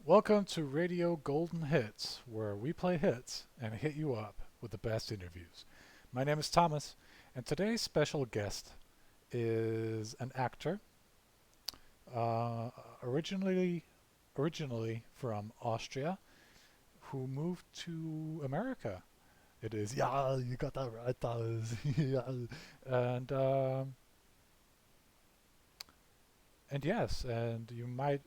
Welcome to Radio Golden Hits, where we play hits and hit you up with the best interviews. My name is Thomas, and today's special guest is an actor, uh, originally originally from Austria, who moved to America. It is, yeah, you got that right, Thomas. Yeah. And um, and yes, and you might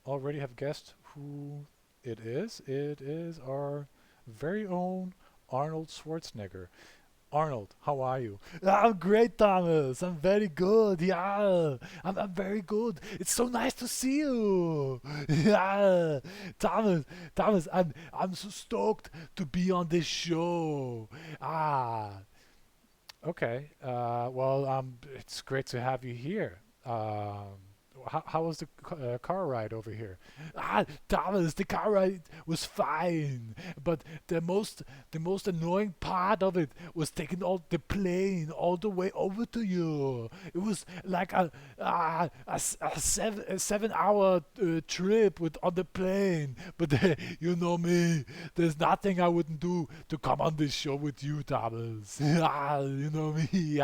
already have guessed who it is. It is our very own Arnold Schwarzenegger. Arnold, how are you? I'm great, Thomas. I'm very good. Yeah, I'm very good. It's so nice to see you. Yeah, Thomas, Thomas, I'm so stoked to be on this show. Ah, okay. It's great to have you here. How was the car ride over here? Thomas, the car ride was fine, but the most annoying part of it was taking all the plane all the way over to you. It was like a 7 hour trip with on the plane. But you know me, there's nothing I wouldn't do to come on this show with you, Thomas. You know me.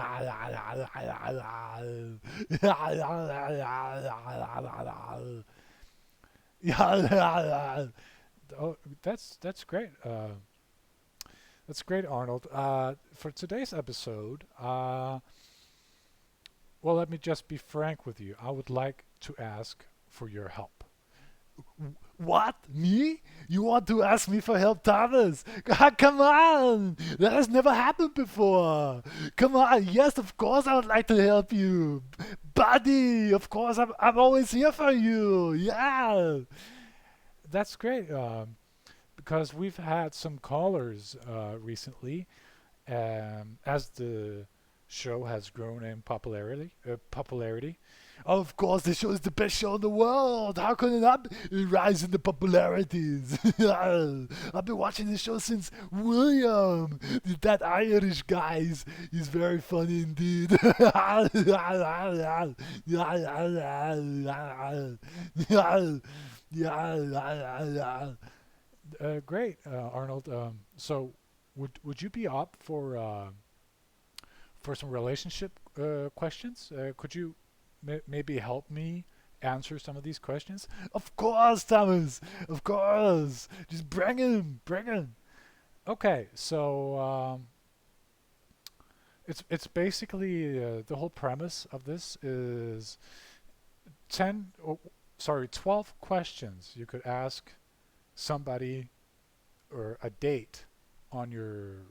Oh, that's great. That's great, Arnold. For today's episode, well, let me just be frank with you. I would like to ask for your help. What? Me? You want to ask me for help, Thomas? Come on! That has never happened before. Come on. Yes, of course I would like to help you. Buddy, of course I'm always here for you. Yeah. That's great. Because we've had some callers recently, as the show has grown in popularity. Of course, the show is the best show in the world. How can it not rise in the popularities? I've been watching the show since William. That Irish guy is very funny indeed. Great, Arnold. So, would you be up for some relationship questions? Could you maybe help me answer some of these questions? Of course, Thomas. Of course. Just bring him. Bring him. Okay, so it's basically the whole premise of this is 12 questions you could ask somebody or a date on your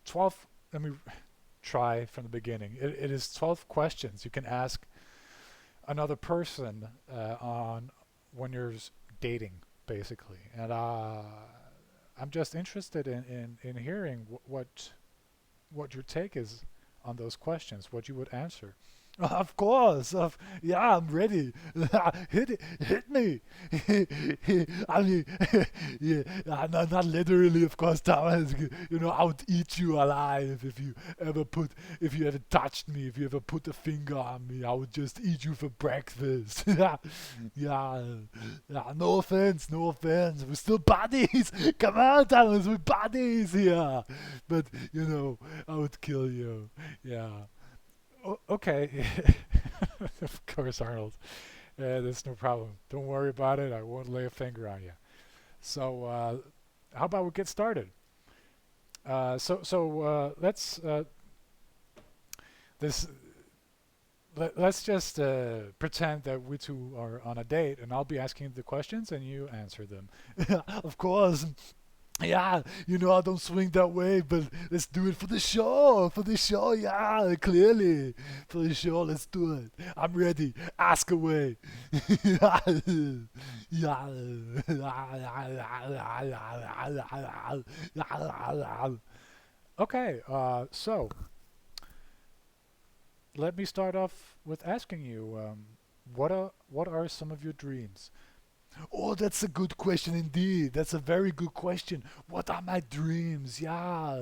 12. Let me try from the beginning. It is 12 questions you can ask another person on when you're dating, basically. And I'm just interested in hearing what your take is on those questions, what you would answer. Of course, yeah, I'm ready. Hit me. I mean, yeah, not literally, of course, Thomas. You know, I would eat you alive if you ever touched me, if you ever put a finger on me. I would just eat you for breakfast. Yeah, yeah. No offense, no offense. We're still buddies. Come on, Thomas, we're buddies here. But I would kill you. Yeah. Okay. Of course, Arnold. There's no problem. Don't worry about it. I won't lay a finger on you. So, how about we get started? Let's this. Let's just pretend that we two are on a date, and I'll be asking the questions, and you answer them. Of course. Yeah, I don't swing that way, but let's do it for the show. For the show, yeah, clearly. For the show, let's do it. I'm ready. Ask away. Yeah. Okay, so let me start off with asking you, what are some of your dreams? Oh, that's a good question indeed. That's a very good question. What are my dreams? Yeah,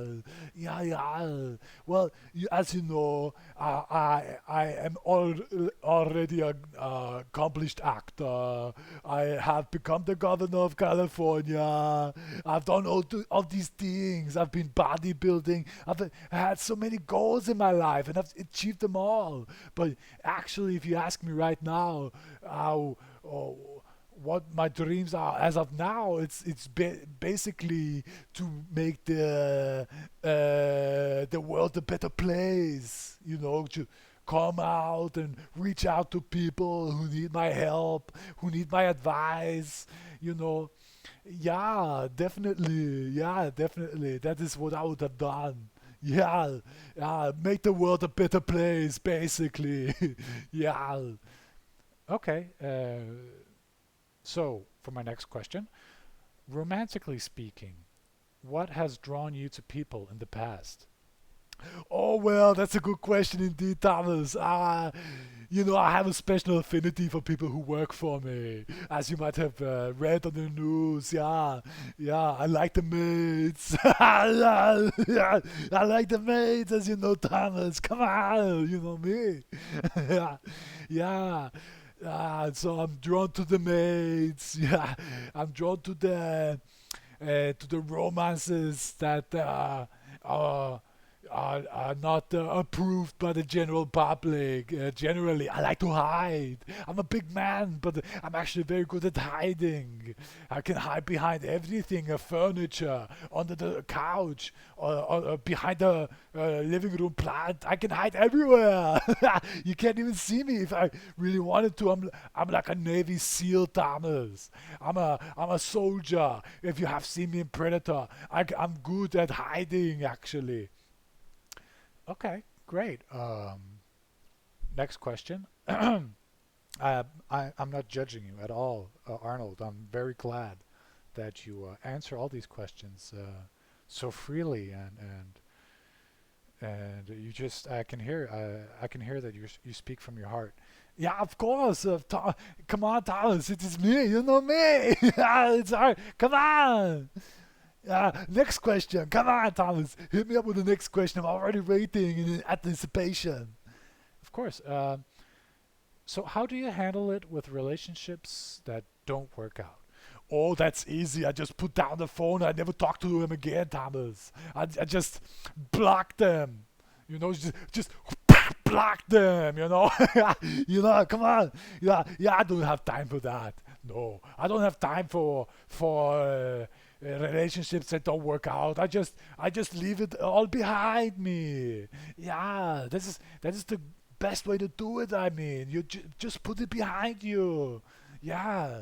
yeah, yeah. Well, as you know, I am already an accomplished actor. I have become the governor of California. I've done all these things. I've been bodybuilding. I've had so many goals in my life, and I've achieved them all. But actually, if you ask me right now, how. Oh, what my dreams are as of now, basically to make the world a better place, to come out and reach out to people who need my help, who need my advice, you know. Yeah, definitely, that is what I would have done. Yeah, make the world a better place, basically. Yeah. Okay. So, for my next question, romantically speaking, what has drawn you to people in the past? Oh, well, that's a good question indeed, Thomas. I have a special affinity for people who work for me, as you might have read on the news. Yeah, yeah, I like the maids. Yeah, I like the maids, as you know, Thomas. Come on, you know me. Yeah, yeah. So I'm drawn to the maids. Yeah, I'm drawn to the romances that are, are not approved by the general public. Generally, I like to hide. I'm a big man, but I'm actually very good at hiding. I can hide behind everything, furniture, under the couch, or behind the living room plant. I can hide everywhere. You can't even see me if I really wanted to. I'm like a Navy SEAL, Thomas. I'm a soldier. If you have seen me in Predator, I'm good at hiding, actually. Okay, great. Next question. I'm not judging you at all, Arnold. I'm very glad that you answer all these questions so freely, and you just I can hear that you speak from your heart. Yeah, of course. Come on, Thomas. It is me. You know me. Yeah, it's hard. Come on. Next question. Come on, Thomas. Hit me up with the next question. I'm already waiting in anticipation. Of course. So, how do you handle it with relationships that don't work out? Oh, that's easy. I just put down the phone. I never talk to them again, Thomas. I just block them. Just block them. Come on. Yeah, yeah. I don't have time for that. No, I don't have time for relationships that don't work out. I just leave it all behind me. Yeah, that is the best way to do it. I mean, you just put it behind you. Yeah.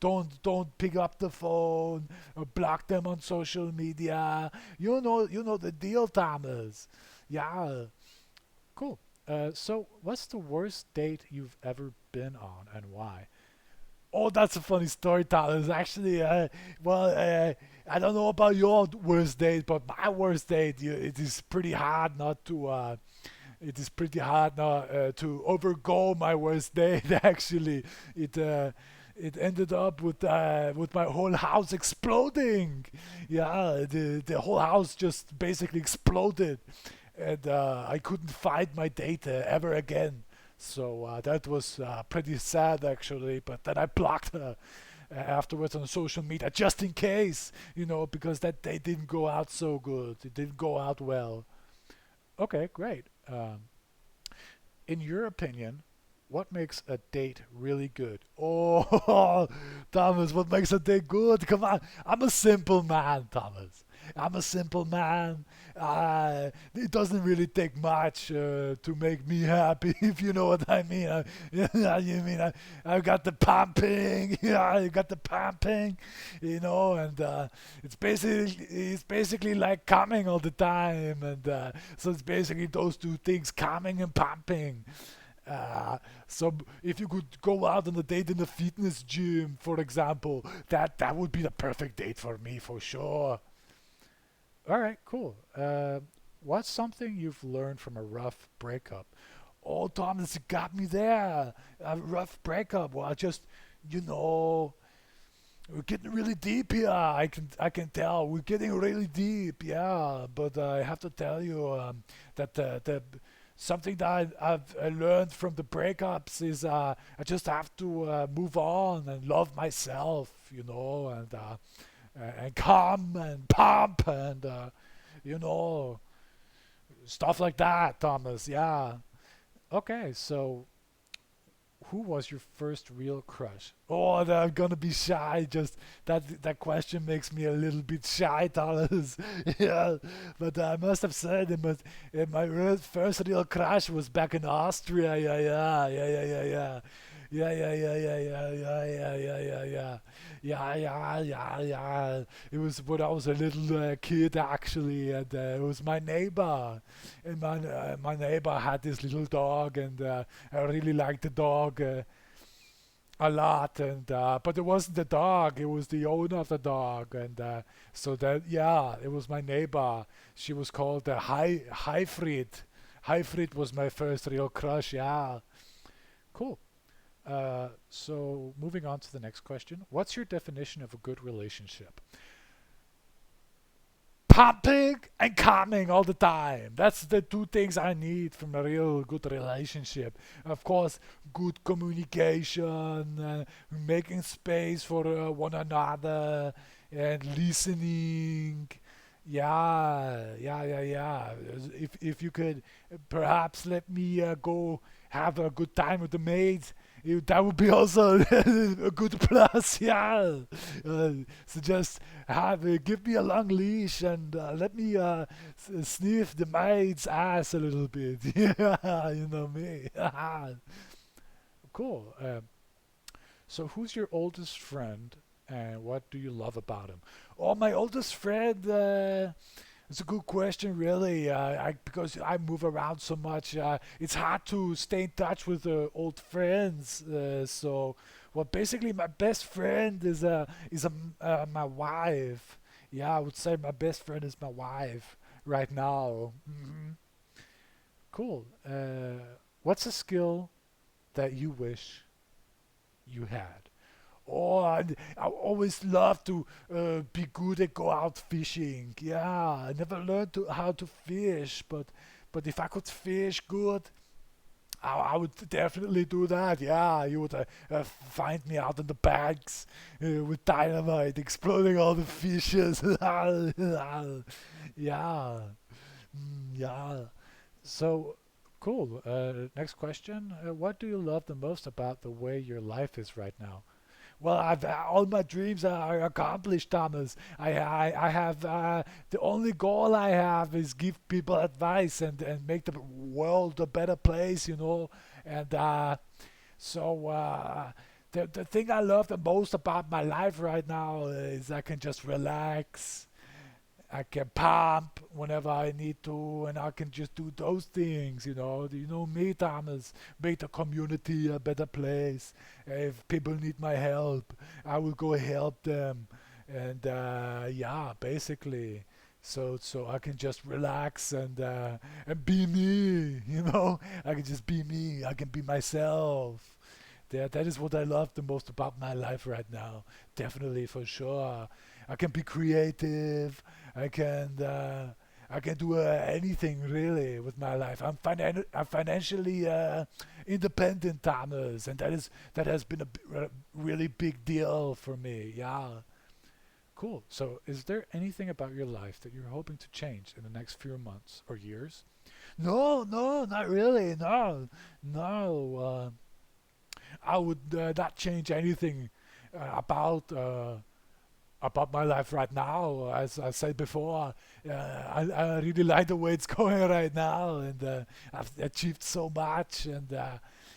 Don't pick up the phone or block them on social media. You know the deal, Thomas. Yeah. Cool. So what's the worst date you've ever been on and why? Oh, that's a funny story, Thomas. Actually, I don't know about your worst date, but my worst date, it is pretty hard not to. It is pretty hard not to overgo my worst date. Actually, it uh, it ended up with my whole house exploding. Yeah, the whole house just basically exploded, and I couldn't find my date ever again. So that was pretty sad, actually. But then I blocked her afterwards on social media just in case, because that day didn't go out so good. It didn't go out well. Okay, great. In your opinion, what makes a date really good? Oh, Thomas, what makes a date good? Come on, I'm a simple man, Thomas. I'm a simple man. It doesn't really take much to make me happy, if you know what I mean. Yeah, you mean I got the pumping, yeah, I got the pumping, and it's basically like coming all the time, and so it's basically those two things, coming and pumping. Uh, so if you could go out on a date in a fitness gym, for example, that would be the perfect date for me for sure. All right, cool. What's something you've learned from a rough breakup? Oh, Thomas, you got me there. A rough breakup. Well, I just, you know, We're getting really deep here. I can tell we're getting really deep. Yeah, but I have to tell you that the something that I learned from the breakups is I just have to move on and love myself, and calm and pump and you know stuff like that, Thomas. Yeah. Okay, so who was your first real crush? Oh, I'm gonna be shy. Just that question makes me a little bit shy, Thomas. Yeah, but I must have said my first real crush was back in Austria. Yeah, yeah, yeah, yeah, yeah, yeah. Yeah, yeah, yeah, yeah, yeah, yeah, yeah, yeah, yeah, yeah, yeah, yeah, yeah, yeah. It was when I was a little kid, actually, and it was my neighbor. And my neighbor had this little dog, and I really liked the dog a lot. And but it wasn't the dog; it was the owner of the dog. And so that, yeah, it was my neighbor. She was called Heifried. Heifried was my first real crush. Yeah, cool. So moving on to the next question: what's your definition of a good relationship? Pumping and calming all the time. That's the two things I need from a real good relationship. Of course, good communication, making space for one another, and listening. Yeah, yeah, yeah, yeah. If you could perhaps let me go have a good time with the maids, that would be also a good plus. Yeah. So just give me a long leash and let me sniff the maid's ass a little bit. Yeah, you know me. Cool. So who's your oldest friend and what do you love about him? Oh, my oldest friend. It's a good question, really. Because I move around so much, it's hard to stay in touch with old friends. Well, basically, my best friend is my wife. Yeah, I would say my best friend is my wife right now. Cool. What's a skill that you wish you had? Oh, I always love to be good at go out fishing. Yeah, I never learned how to fish, but if I could fish good, I would definitely do that. Yeah, you would find me out in the banks with dynamite, exploding all the fishes. Yeah, yeah. So cool. Next question. What do you love the most about the way your life is right now? Well, all my dreams are accomplished, Thomas. I have the only goal I have is give people advice and make the world a better place, And so the thing I love the most about my life right now is I can just relax. I can pump whenever I need to, and I can just do those things, You know me, Thomas, make the community a better place. If people need my help, I will go help them, and yeah, basically, so I can just relax and be me, I can just be me. I can be myself. That is what I love the most about my life right now. Definitely, for sure. I can be creative. I can uh, I can do anything really with my life. I'm financially independent, Thomas, and that has been a really big deal for me. Yeah, cool. So, is there anything about your life that you're hoping to change in the next few months or years? No, no, not really. No, no. I would not change anything about my life right now. As I said before, I really like the way it's going right now, and I've achieved so much, and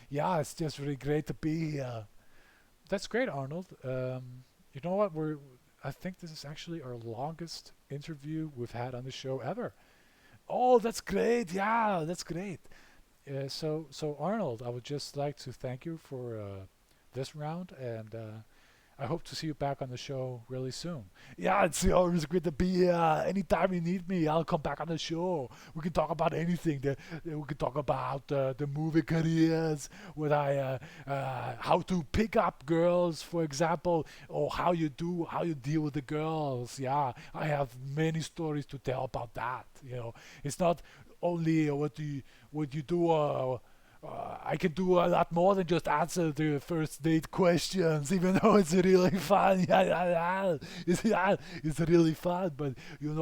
yeah, it's just really great to be here. That's great, Arnold. You know what? I think this is actually our longest interview we've had on the show ever. Oh, that's great! Yeah, that's great. So Arnold, I would just like to thank you for this round, and I hope to see you back on the show really soon. Yeah, it's always great to be here. Anytime you need me, I'll come back on the show. We can talk about anything. We can talk about the movie careers, how to pick up girls, for example, or how you deal with the girls. Yeah, I have many stories to tell about that. It's not only what you do. I can do a lot more than just answer the first date questions, even though it's really fun. Yeah, yeah, yeah. It's really fun. But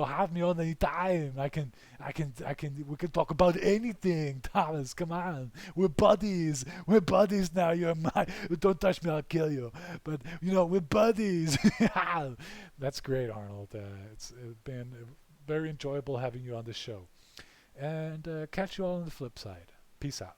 have me on any time. We can talk about anything. Thomas, come on. We're buddies. We're buddies now. You're my. Don't touch me. I'll kill you. But we're buddies. That's great, Arnold. It's been very enjoyable having you on the show. And catch you all on the flip side. Peace out.